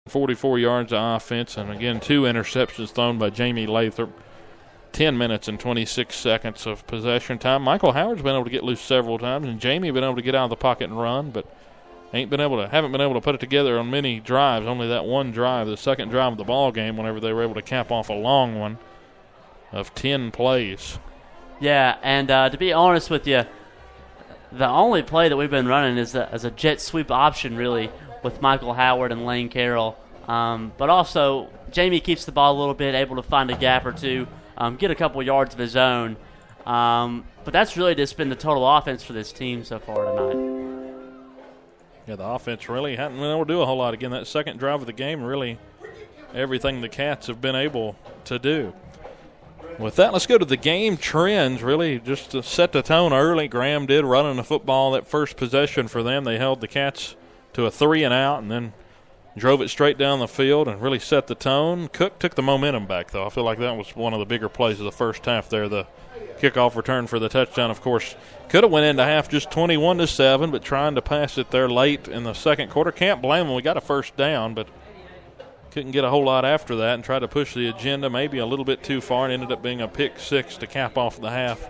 44 yards of offense, and again 2 interceptions thrown by Jamie Lathrop. 10 minutes and 26 seconds of possession time. Michael Howard's been able to get loose several times, and Jamie been able to get out of the pocket and run, but haven't been able to put it together on many drives. Only that one drive, the second drive of the ball game, whenever they were able to cap off a long one of 10 plays. Yeah, and to be honest with you, the only play that we've been running is a jet sweep option, really, with Michael Howard and Lane Carroll. But also, Jamie keeps the ball a little bit, able to find a gap or two, get a couple yards of his own. But that's really just been the total offense for this team so far tonight. Yeah, the offense really hadn't been able to do a whole lot. Again, that second drive of the game, really everything the Cats have been able to do. With that, let's go to the game trends, really, just to set the tone early. Graham did running the football that first possession for them. They held the Cats to a 3-and-out and then drove it straight down the field and really set the tone. Cook took the momentum back, though. I feel like that was one of the bigger plays of the first half there. The kickoff return for the touchdown, of course, could have went into half just 21-7, but trying to pass it there late in the second quarter. Can't blame them. We got a first down, but couldn't get a whole lot after that and tried to push the agenda maybe a little bit too far and ended up being a pick six to cap off the half.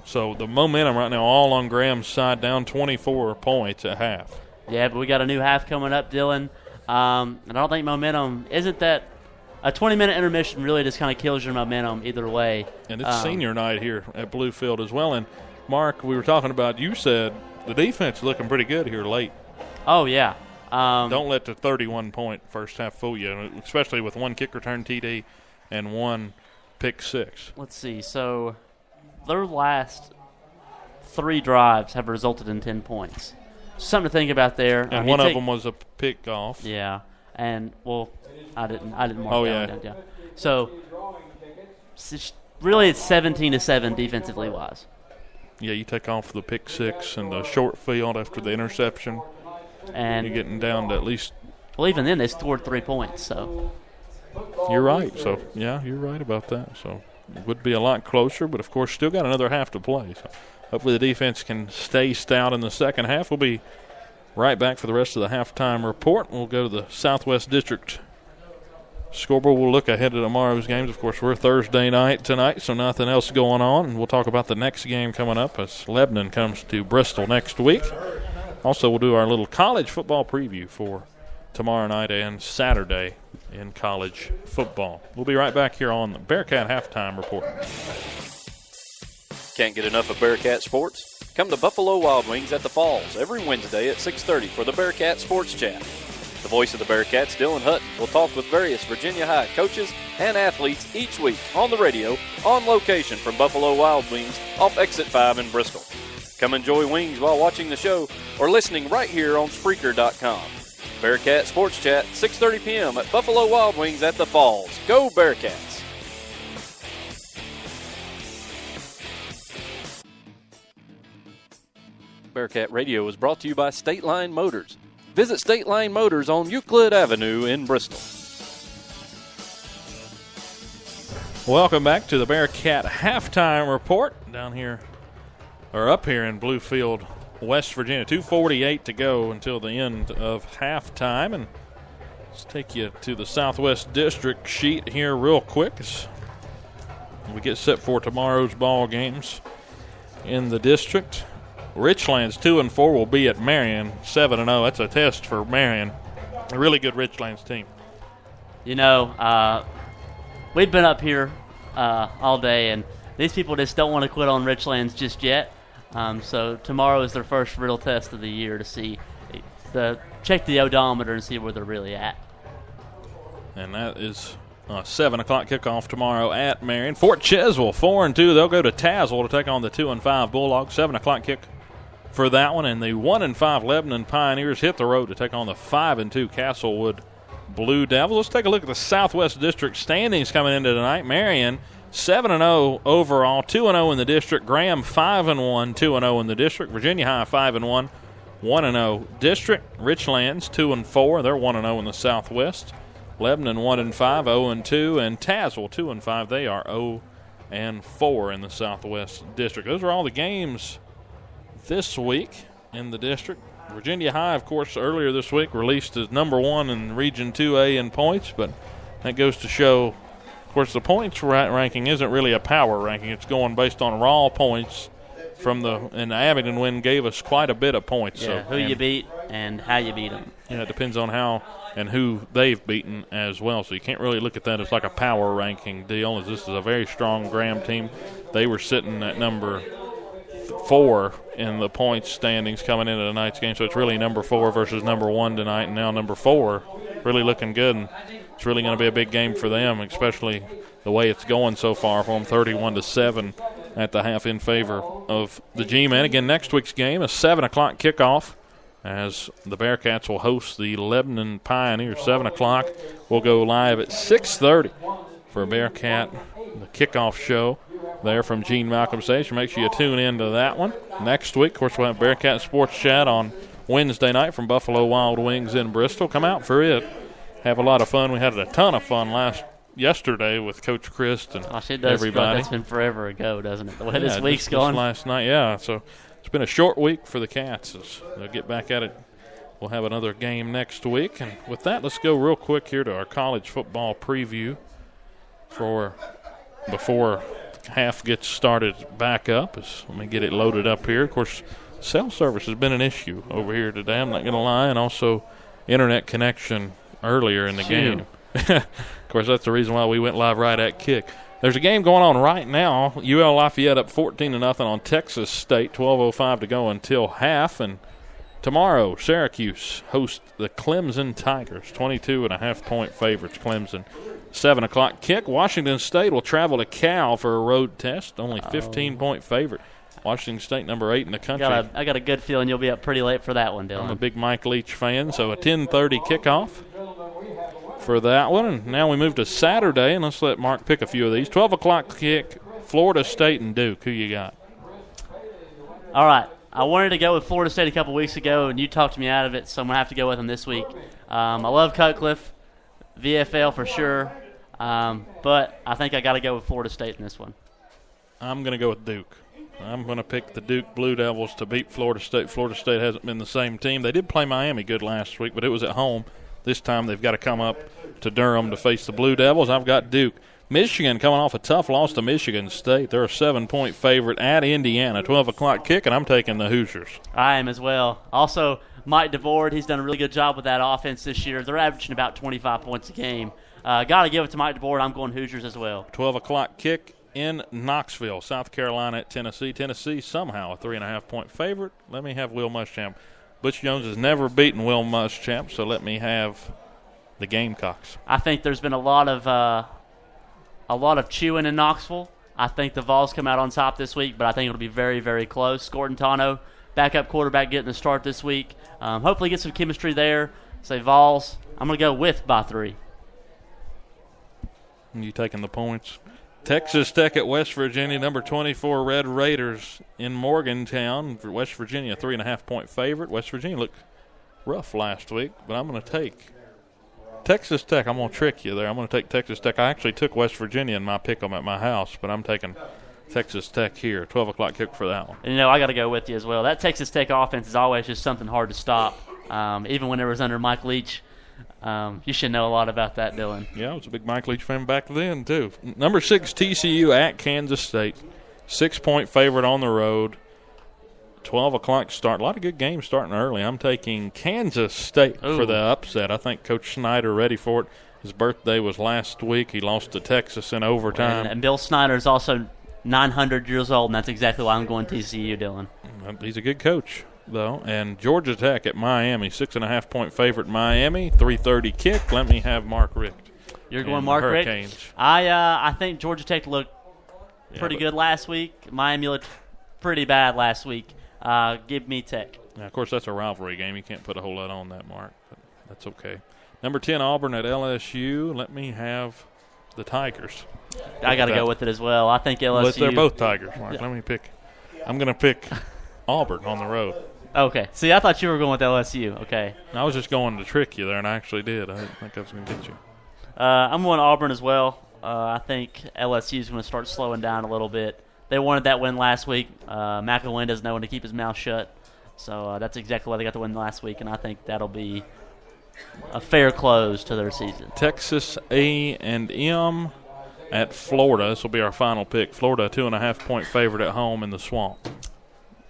So the momentum right now all on Graham's side, down 24 points at half. Yeah, but we got a new half coming up, Dylan. And I don't think momentum isn't that a 20-minute intermission really just kind of kills your momentum either way. And it's senior night here at Bluefield as well. And, Mark, we were talking about, you said the defense is looking pretty good here late. Oh, yeah. Don't let the 31-point first half fool you, especially with one kick return TD and one pick six. Let's see. So their last 3 drives have resulted in 10 points. Something to think about there. And one of them was a pick off. Yeah. And, well, I didn't mark that one down. So really it's 17-7 defensively wise. Yeah, you take off the pick six and the short field after the interception. And you're getting down to at least. Well, even then they scored 3 points. So you're right. So yeah, you're right about that. So it would be a lot closer, but of course still got another half to play. So hopefully the defense can stay stout in the second half. We'll be right back for the rest of the halftime report. We'll go to the Southwest District scoreboard. We'll look ahead to tomorrow's games. Of course, we're Thursday night tonight, so nothing else going on. And we'll talk about the next game coming up as Lebanon comes to Bristol next week. Also, we'll do our little college football preview for tomorrow night and Saturday in college football. We'll be right back here on the Bearcat Halftime Report. Can't get enough of Bearcat sports? Come to Buffalo Wild Wings at the Falls every Wednesday at 6:30 for the Bearcat Sports Chat. The voice of the Bearcats, Dylan Hutton, will talk with various Virginia High coaches and athletes each week on the radio on location from Buffalo Wild Wings off Exit 5 in Bristol. Come enjoy wings while watching the show or listening right here on Spreaker.com. Bearcat Sports Chat, 6:30 p.m. at Buffalo Wild Wings at the Falls. Go Bearcats! Bearcat Radio is brought to you by State Line Motors. Visit State Line Motors on Euclid Avenue in Bristol. Welcome back to the Bearcat Halftime Report down here, or up here in Bluefield, West Virginia. 2:48 to go until the end of halftime. And let's take you to the Southwest District sheet here real quick as we get set for tomorrow's ball games in the district. Richlands 2-4 will be at Marion 7-0. That's a test for Marion. A really good Richlands team. You know, we've been up here all day, and these people just don't want to quit on Richlands just yet. So tomorrow is their first real test of the year to see check the odometer and see where they're really at. And that is a 7 o'clock kickoff tomorrow at Marion. Fort Cheswell 4-2. They'll go to Tazewell to take on the 2-5 Bulldogs. 7 o'clock kick for that one. And the 1-5 Lebanon Pioneers hit the road to take on the 5-2 Castlewood Blue Devils. Let's take a look at the Southwest District standings coming into tonight. Marion 7-0 overall, 2-0 in the district. Graham 5-1, 2-0 in the district. Virginia High 5-1, 1-0 district. Richlands 2-4, they're 1-0 in the Southwest. Lebanon 1-5, 0-2, and Tazewell 2-5. They are 0-4 in the Southwest District. Those are all the games this week in the district. Virginia High, of course, earlier this week released as number 1 in Region 2A in points, but that goes to show, of course, the points ranking isn't really a power ranking. It's going based on raw points and the Abingdon win gave us quite a bit of points. Yeah, who you beat and how you beat them. Yeah, it depends on how and who they've beaten as well. So you can't really look at that as like a power ranking deal, as this is a very strong Graham team. They were sitting at number 4 in the points standings coming into tonight's game, so it's really number 4 versus number 1 tonight, and now number 4 really looking good, and it's really going to be a big game for them, especially the way it's going so far for them, 31-7 at the half in favor of the G-Men. Again, next week's game, a 7 o'clock kickoff, as the Bearcats will host the Lebanon Pioneers. 7 o'clock. We'll go live at 6:30 for Bearcat, the kickoff show there from Gene Malcolm Station. Make sure you tune in to that one. Next week, of course, we'll have Bearcat Sports Chat on Wednesday night from Buffalo Wild Wings in Bristol. Come out for it. Have a lot of fun. We had a ton of fun yesterday with Coach Christ and it does everybody. It's been forever ago, doesn't it? The way this week's going. Last night, yeah. So it's been a short week for the Cats. They'll get back at it. We'll have another game next week. And with that, let's go real quick here to our college football preview before half gets started back up. Let me get it loaded up here. Of course, cell service has been an issue over here today, I'm not going to lie, and also internet connection earlier in the game. Of course, that's the reason why we went live right at kick. There's a game going on right now. UL Lafayette up 14-0 on Texas State. 12:05 to go until half. And tomorrow, Syracuse hosts the Clemson Tigers. 22.5-point favorites, Clemson. 7 o'clock kick. Washington State will travel to Cal for a road test. Only 15-point favorite. Washington State, number 8 in the country. I got a good feeling you'll be up pretty late for that one, Dylan. I'm a big Mike Leach fan, so a 10:30 kickoff for that one. And now we move to Saturday, and let's let Mark pick a few of these. 12 o'clock kick, Florida State and Duke. Who you got? All right. I wanted to go with Florida State a couple weeks ago, and you talked me out of it, so I'm going to have to go with them this week. I love Cutcliffe, VFL for sure, but I think I got to go with Florida State in this one. I'm going to go with Duke. I'm going to pick the Duke Blue Devils to beat Florida State. Florida State hasn't been the same team. They did play Miami good last week, but it was at home. This time they've got to come up to Durham to face the Blue Devils. I've got Duke. Michigan coming off a tough loss to Michigan State. They're a 7-point favorite at Indiana. 12 o'clock kick, and I'm taking the Hoosiers. I am as well. Also, Mike DeVord, he's done a really good job with that offense this year. They're averaging about 25 points a game. Got to give it to Mike DeVord. I'm going Hoosiers as well. 12 o'clock kick in Knoxville, South Carolina at Tennessee. Tennessee somehow a 3.5-point favorite. Let me have Will Muschamp. Butch Jones has never beaten Will Muschamp, so let me have the Gamecocks. I think there's been a lot of chewing in Knoxville. I think the Vols come out on top this week, but I think it'll be very, very close. Scortantano, backup quarterback, getting the start this week. Hopefully get some chemistry there. Say Vols. I'm going to go with by 3. You taking the points? Texas Tech at West Virginia, number 24 Red Raiders in Morgantown. For West Virginia, 3.5-point favorite. West Virginia looked rough last week, but I'm going to take Texas Tech. I'm going to trick you there. I'm going to take Texas Tech. I actually took West Virginia in my pick-em at my house, but I'm taking Texas Tech here. 12 o'clock kick for that one. And, I got to go with you as well. That Texas Tech offense is always just something hard to stop. Even when it was under Mike Leach. You should know a lot about that, Dylan. Yeah, I was a big Mike Leach fan back then, too. Number 6, TCU at Kansas State. 6-point favorite on the road. 12 o'clock start. A lot of good games starting early. I'm taking Kansas State for the upset. I think Coach Snyder ready for it. His birthday was last week. He lost to Texas in overtime. And Bill Snyder is also 900 years old, and that's exactly why I'm going TCU, Dylan. He's a good coach, though. And Georgia Tech at Miami, 6.5-point favorite Miami, 3:30 kick. Let me have Mark Richt. You're going Mark Richt? I think Georgia Tech looked pretty good last week. Miami looked pretty bad last week. Give me Tech. Now, of course, that's a rivalry game. You can't put a whole lot on that, Mark, but that's okay. Number 10, Auburn at LSU. Let me have the Tigers. I got to go with it as well. I think LSU. But they're both Tigers, Mark. Yeah. Let me pick. I'm going to pick Auburn on the road. Okay. See, I thought you were going with LSU. Okay. I was just going to trick you there, and I actually did. I didn't think I was going to get you. I'm going Auburn as well. I think LSU is going to start slowing down a little bit. They wanted that win last week. McElwain doesn't know when to keep his mouth shut. So that's exactly why they got the win last week, and I think that'll be a fair close to their season. Texas A&M at Florida. This will be our final pick. Florida, 2.5-point favorite at home in the Swamp.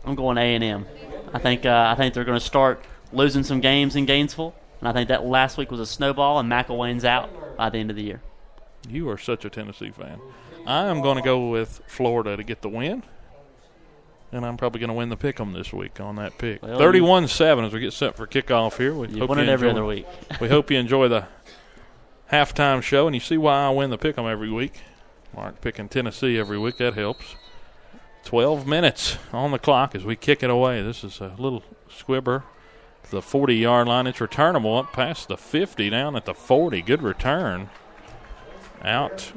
I'm going A&M. I think they're going to start losing some games in Gainesville, and I think that last week was a snowball, and McElwain's out by the end of the year. You are such a Tennessee fan. I am going to go with Florida to get the win, and I'm probably going to win the pick-em this week on that pick. Well, 31-7 as we get set for kickoff here. We You hope win it every other week. We hope you enjoy the halftime show, and you see why I win the pick-em every week. Mark picking Tennessee every week. That helps. 12 minutes on the clock as we kick it away. This is a little squibber to the 40-yard line. It's returnable up past the 50, down at the 40. Good return. Out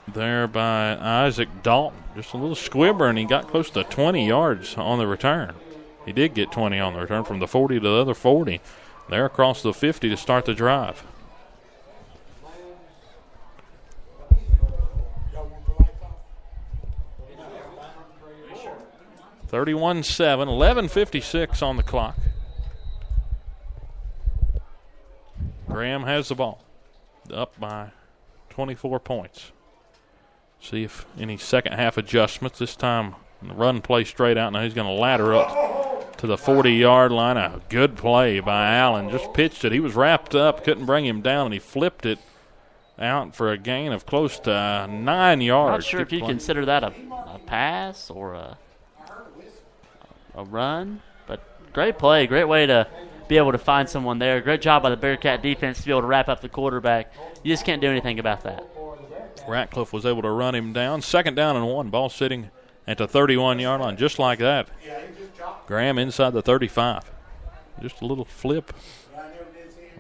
there by Isaac Dalton. Just a little squibber, and he got close to 20 yards on the return. He did get 20 on the return from the 40 to the other 40. They're across the 50 to start the drive. (31-7), 11:56 on the clock. Graham has the ball, up by 24 points. See if any second half adjustments. This time, run play straight out. Now he's going to ladder up to the 40-yard line. A good play by Allen. Just pitched it. He was wrapped up, couldn't bring him down, and he flipped it out for a gain of close to 9 yards. Not sure if you consider that a pass or a run, but great play, great way to be able to find someone there. Great job by the Bearcat defense to be able to wrap up the quarterback. You just can't do anything about that. Ratcliffe was able to run him down. 2nd down and 1. Ball sitting at the 31-yard line, just like that. Graham inside the 35. Just a little flip.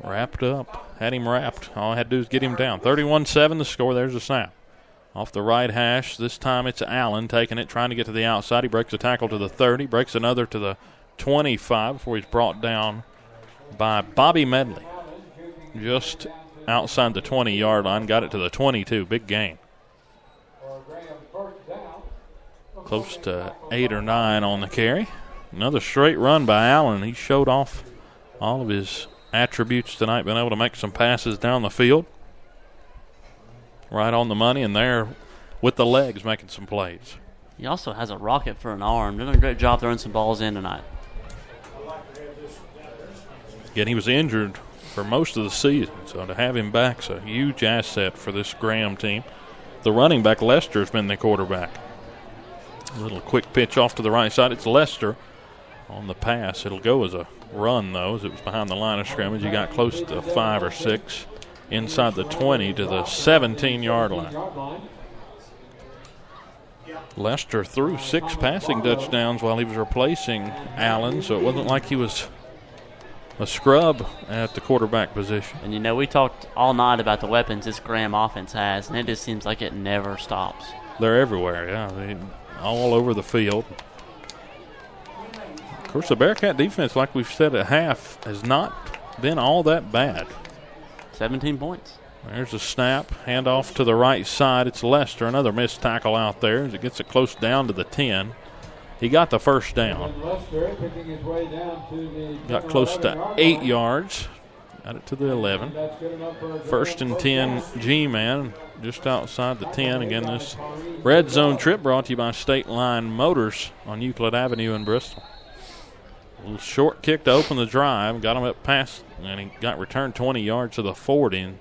Wrapped up. Had him wrapped. All I had to do is get him down. 31-7 the score. There's the snap. Off the right hash. This time it's Allen taking it, trying to get to the outside. He breaks a tackle to the 30. Breaks another to the 25 before he's brought down by Bobby Medley. Just outside the 20-yard line. Got it to the 22. Big gain. Close to 8 or 9 on the carry. Another straight run by Allen. He showed off all of his attributes tonight, been able to make some passes down the field. Right on the money, and there with the legs making some plays. He also has a rocket for an arm. Doing a great job throwing some balls in tonight. Again, he was injured for most of the season, so to have him back is a huge asset for this Graham team. The running back, Lester, has been the quarterback. A little quick pitch off to the right side. It's Lester on the pass. It'll go as a run, though, as it was behind the line of scrimmage. He got close to 5 or 6 inside the 20 to the 17-yard line. Lester threw 6 passing touchdowns while he was replacing Allen, so it wasn't like he was a scrub at the quarterback position. And, you know, we talked all night about the weapons this Graham offense has, and it just seems like it never stops. They're everywhere, yeah. They're all over the field. Of course, the Bearcat defense, like we've said at half, has not been all that bad. 17 points. There's a snap. Handoff to the right side. It's Lester. Another missed tackle out there as it gets it close down to the 10. He got the first down. Got close to 8 yards. Got it to the 11. 1st and 10 G-Man just outside the 10. Again, this red zone trip brought to you by State Line Motors on Euclid Avenue in Bristol. A little short kick to open the drive. Got him up past, and he got returned 20 yards to the 40. And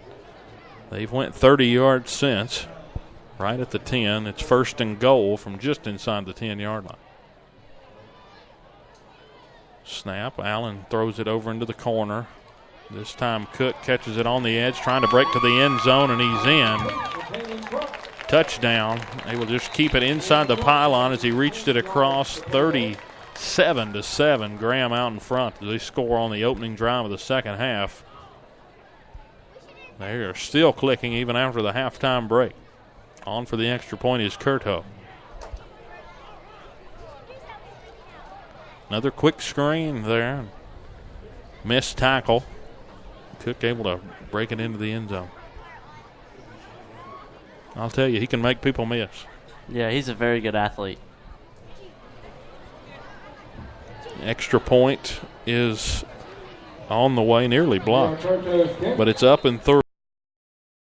they've went 30 yards since. Right at the 10. It's 1st and goal from just inside the 10-yard line. Snap. Allen throws it over into the corner. This time Cook catches it on the edge, trying to break to the end zone, and he's in. Touchdown. They will just keep it inside the pylon as he reached it across. 37-7. Graham out in front. They score on the opening drive of the second half. They are still clicking even after the halftime break. On for the extra point is Curto. Another quick screen there. Missed tackle. Cook able to break it into the end zone. I'll tell you, he can make people miss. Yeah, he's a very good athlete. Extra point is on the way, nearly blocked, but it's up and through.